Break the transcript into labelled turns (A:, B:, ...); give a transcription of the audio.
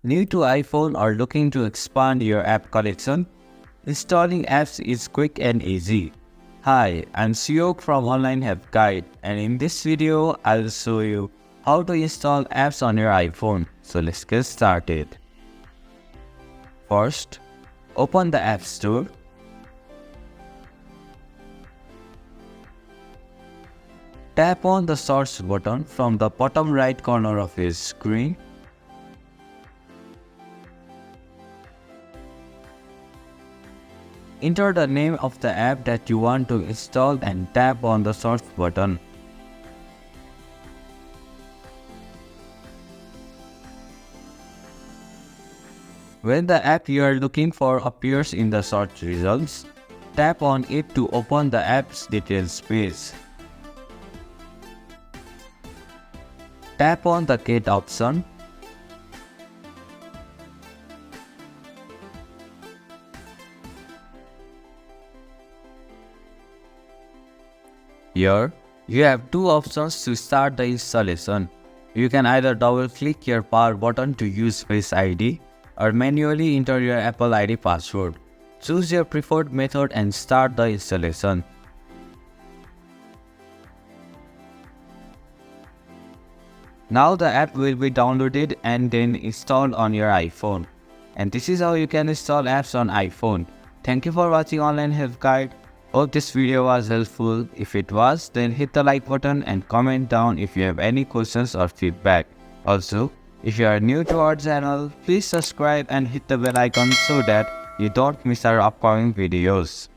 A: New to iPhone or looking to expand your app collection? Installing apps is quick and easy. Hi, I'm Siok from Online Help Guide, and in this video, I'll show you how to install apps on your iPhone. So let's get started. First, open the App Store. Tap on the search button from the bottom right corner of your screen. Enter the name of the app that you want to install and tap on the search button. When the app you are looking for appears in the search results, tap on it to open the app's details page. Tap on the Get option. Here, you have two options to start the installation. You can either double-click your power button to use Face ID or manually enter your Apple ID password. Choose your preferred method and start the installation. Now the app will be downloaded and then installed on your iPhone. And this is how you can install apps on iPhone. Thank you for watching Online Help Guide. Hope this video was helpful. If it was, then hit the like button and comment down if you have any questions or feedback. Also, if you are new to our channel, please subscribe and hit the bell icon so that you don't miss our upcoming videos.